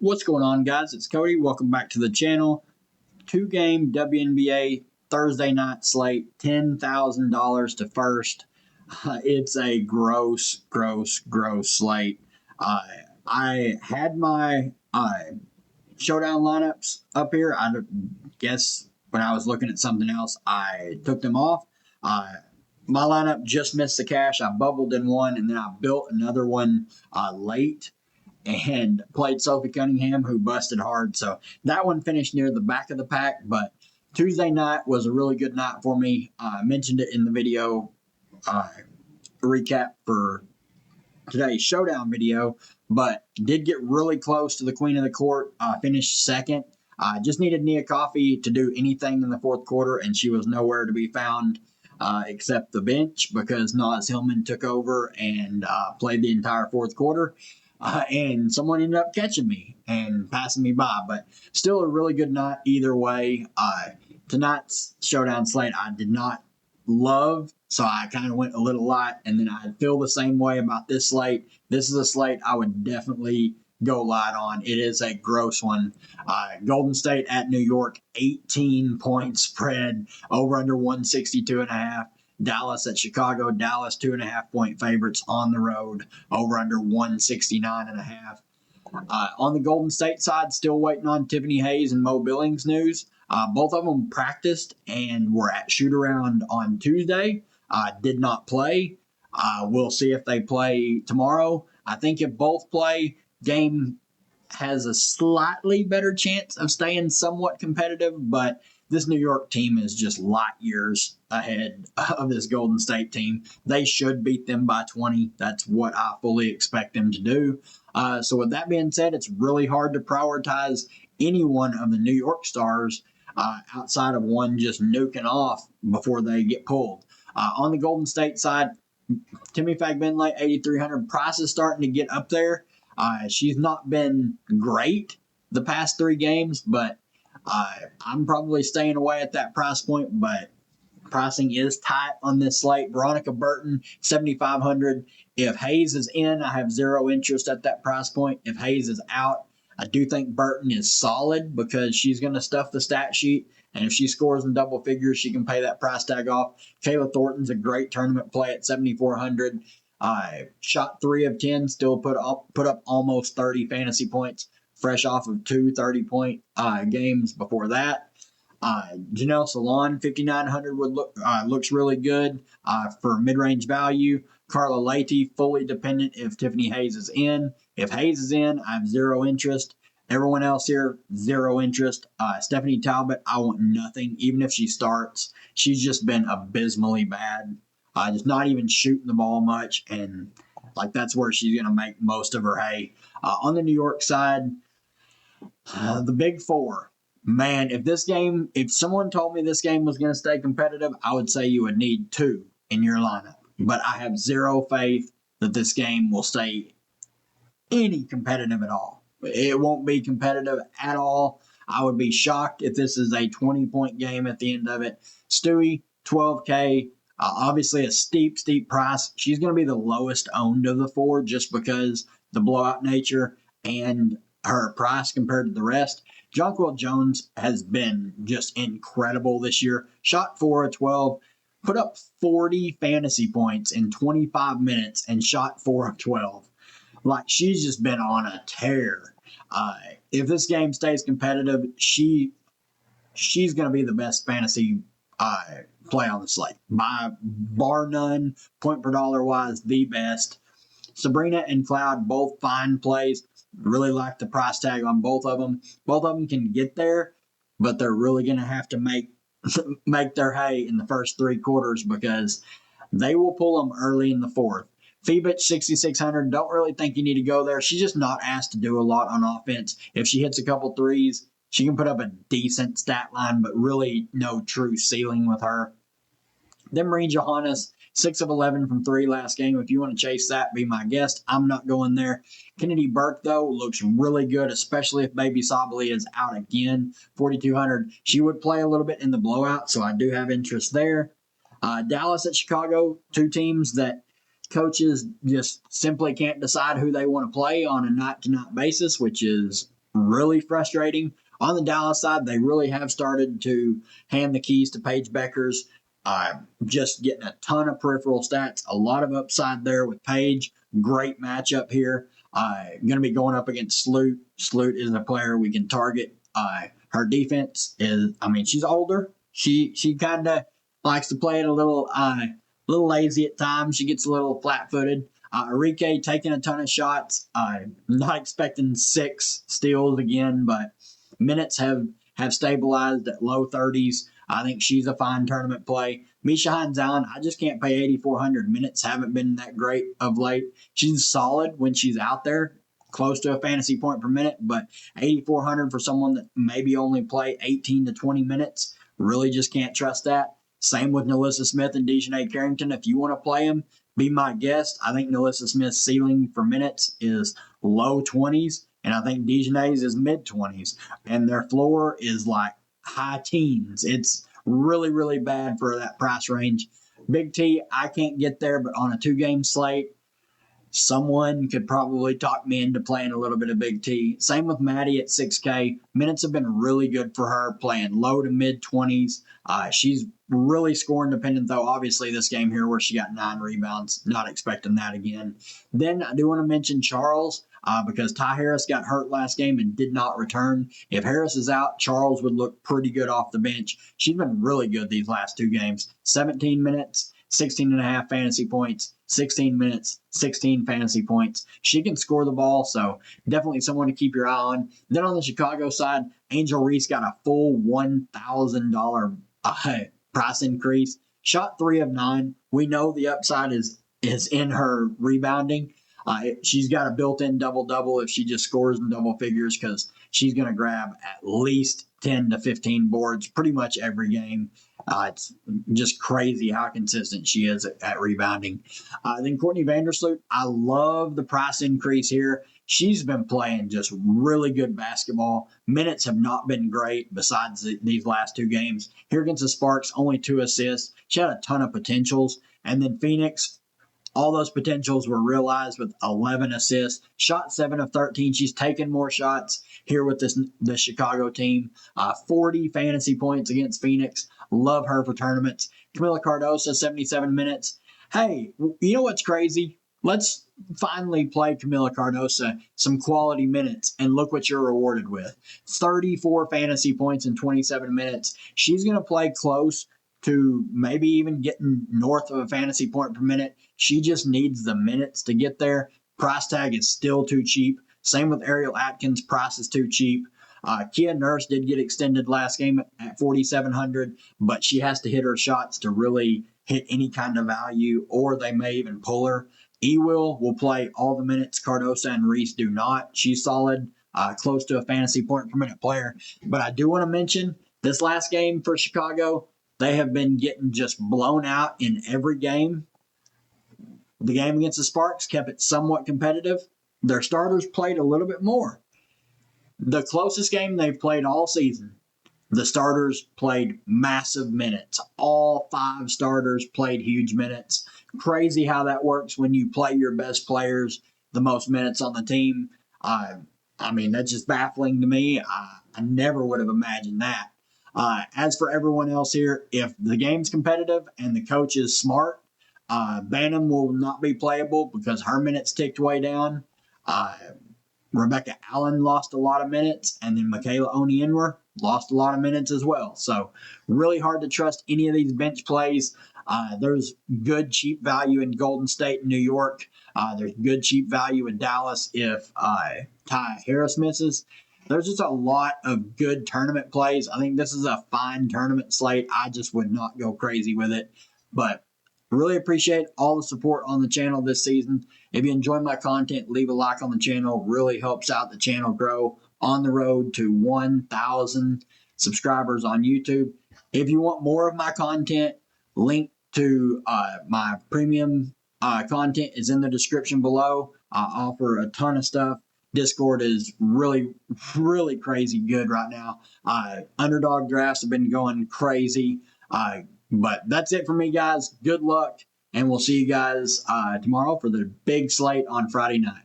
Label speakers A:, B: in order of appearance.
A: What's going on, guys? It's Cody. Welcome back to the channel. Two-game WNBA Thursday night slate, $10,000 to first. It's a gross slate. I had my showdown lineups up here. I guess when I was looking at something else, I took them off. My lineup just missed the cash. I bubbled in one, and then I built another one late and played Sophie Cunningham, who busted hard. So that one finished near the back of the pack. But Tuesday night was a really good night for me. I mentioned it in the video recap for today's showdown video, but did get really close to the queen of the court. Finished second. Just needed Nia Coffey to do anything in the fourth quarter, and she was nowhere to be found except the bench because Naz Hillman took over and played the entire fourth quarter. And someone ended up catching me and passing me by. But still a really good night either way. Tonight's showdown slate I did not love, so I kind of went a little light. And then I feel the same way about this slate. This is a slate I would definitely go light on. It is a gross one. Golden State at New York, 18-point spread, over under 162.5. Dallas at Chicago. Dallas 2.5-point favorites on the road, over under 169.5. On the Golden State side, still waiting on Tiffany Hayes and Mo Billings news. Both of them practiced and were at shoot around on Tuesday. Did not play. We'll see if they play tomorrow. I think if both play, game has a slightly better chance of staying somewhat competitive, but this New York team is just light years ahead of this Golden State team. They should beat them by 20. That's what I fully expect them to do. So with that being said, it's really hard to prioritize any one of the New York stars outside of one just nuking off before they get pulled. On the Golden State side, Timmy Fagbenle, 8,300. Price is starting to get up there. She's not been great the past three games, but I'm probably staying away at that price point, but pricing is tight on this slate. Veronica Burton, 7,500. If Hayes is in, I have zero interest at that price point. If Hayes is out, I do think Burton is solid because she's going to stuff the stat sheet, and if she scores in double figures, she can pay that price tag off. Kayla Thornton's a great tournament play at 7,400. Shot 3 of 10, still put up almost 30 fantasy points, fresh off of two 30-point games before that. Janelle Salon, 5,900 looks really good for mid-range value. Carla Leite, fully dependent if Tiffany Hayes is in. If Hayes is in, I have zero interest. Everyone else here, zero interest. Stephanie Talbot, I want nothing. Even if she starts, she's just been abysmally bad. Just not even shooting the ball much, and that's where she's going to make most of her hay. On the New York side, the big four. Man, if someone told me this game was going to stay competitive, I would say you would need two in your lineup. But I have zero faith that this game will stay any competitive at all. It won't be competitive at all. I would be shocked if this is a 20-point game at the end of it. Stewie, 12K. Obviously a steep price. She's going to be the lowest owned of the four just because the blowout nature and her price compared to the rest. Jonquil Jones has been just incredible this year. Shot 4 of 12, put up 40 fantasy points in 25 minutes, and shot 4 of 12. She's just been on a tear. If this game stays competitive, she's going to be the best fantasy play on the slate. By bar none, point per dollar wise, the best. Sabrina and Cloud, both fine plays. Really like the price tag on both of them. Both of them can get there, but they're really going to have to make their hay in the first three quarters because they will pull them early in the fourth. Phoebich, 6,600. Don't really think you need to go there. She's just not asked to do a lot on offense. If she hits a couple threes, she can put up a decent stat line, but really no true ceiling with her. Then Marie Johannes, 6 of 11 from 3 last game. If you want to chase that, be my guest. I'm not going there. Kennedy Burke, though, looks really good, especially if Baby Sabali is out again. 4,200. She would play a little bit in the blowout, so I do have interest there. Dallas at Chicago, two teams that coaches just simply can't decide who they want to play on a night-to-night basis, which is really frustrating. On the Dallas side, they really have started to hand the keys to Paige Beckers. Just getting a ton of peripheral stats, a lot of upside there with Paige. Great matchup here. Going to be going up against Sloot. Sloot is a player we can target. Her defense is, she's older. She kind of likes to play it a little lazy at times. She gets a little flat-footed. Enrique taking a ton of shots. Not expecting 6 steals again, but minutes have stabilized at low 30s. I think she's a fine tournament play. Misha Hines-Allen, I just can't pay 8,400. Minutes haven't been that great of late. She's solid when she's out there, close to a fantasy point per minute, but 8,400 for someone that maybe only play 18 to 20 minutes, really just can't trust that. Same with Nalissa Smith and Dejanay Carrington. If you want to play them, be my guest. I think Nalissa Smith's ceiling for minutes is low 20s, and I think Dejanay's is mid 20s, and their floor is like high teens. It's really, really bad for that price range. Big T, I can't get there, but on a 2-game slate, someone could probably talk me into playing a little bit of Big T. Same with Maddie at 6K. Minutes have been really good for her, playing low to mid 20s. She's really scoring dependent, though. Obviously, this game here where she got 9 rebounds, not expecting that again. Then I do want to mention Charles because Ty Harris got hurt last game and did not return. If Harris is out, Charles would look pretty good off the bench. She's been really good these last 2 games. 17 minutes, 16.5 fantasy points, 16 minutes, 16 fantasy points. She can score the ball, so definitely someone to keep your eye on. Then on the Chicago side, Angel Reese got a full $1,000 price increase. Shot 3 of 9. We know the upside is in her rebounding. She's got a built-in double-double if she just scores in double figures because she's going to grab at least 10 to 15 boards pretty much every game. It's just crazy how consistent she is at rebounding. Then Courtney Vandersloot, I love the price increase here. She's been playing just really good basketball. Minutes have not been great besides these last 2 games. Here against the Sparks, only 2 assists. She had a ton of potentials. And then Phoenix, all those potentials were realized with 11 assists. Shot 7 of 13. She's taken more shots here with the Chicago team. 40 fantasy points against Phoenix. Love her for tournaments. Camila Cardoso, 77 minutes. Hey, you know what's crazy? Let's finally play Camila Cardoso some quality minutes, and look what you're rewarded with. 34 fantasy points in 27 minutes. She's going to play close to maybe even getting north of a fantasy point per minute. She just needs the minutes to get there. Price tag is still too cheap. Same with Ariel Atkins. Price is too cheap. Kia Nurse did get extended last game at 4,700, but she has to hit her shots to really hit any kind of value, or they may even pull her. Ewell will play all the minutes. Cardoso and Reese do not. She's solid, close to a fantasy point per minute player. But I do want to mention this last game for Chicago, they have been getting just blown out in every game. The game against the Sparks kept it somewhat competitive. Their starters played a little bit more. The closest game they've played all season, the starters played massive minutes. All 5 starters played huge minutes. Crazy how that works when you play your best players the most minutes on the team. That's just baffling to me. I never would have imagined that. As for everyone else here, if the game's competitive and the coach is smart, Banham will not be playable because her minutes ticked way down. Rebecca Allen lost a lot of minutes, and then Michaela Onienwer lost a lot of minutes as well. So really hard to trust any of these bench plays. There's good cheap value in Golden State and New York. There's good cheap value in Dallas if Ty Harris misses. There's just a lot of good tournament plays. I think this is a fine tournament slate. I just would not go crazy with it. But really appreciate all the support on the channel this season. If you enjoy my content, leave a like on the channel. Really helps out the channel grow on the road to 1,000 subscribers on YouTube. If you want more of my content, link to my premium content is in the description below. I offer a ton of stuff. Discord is really, really crazy good right now. Underdog drafts have been going crazy. But that's it for me, guys. Good luck, and we'll see you guys tomorrow for the big slate on Friday night.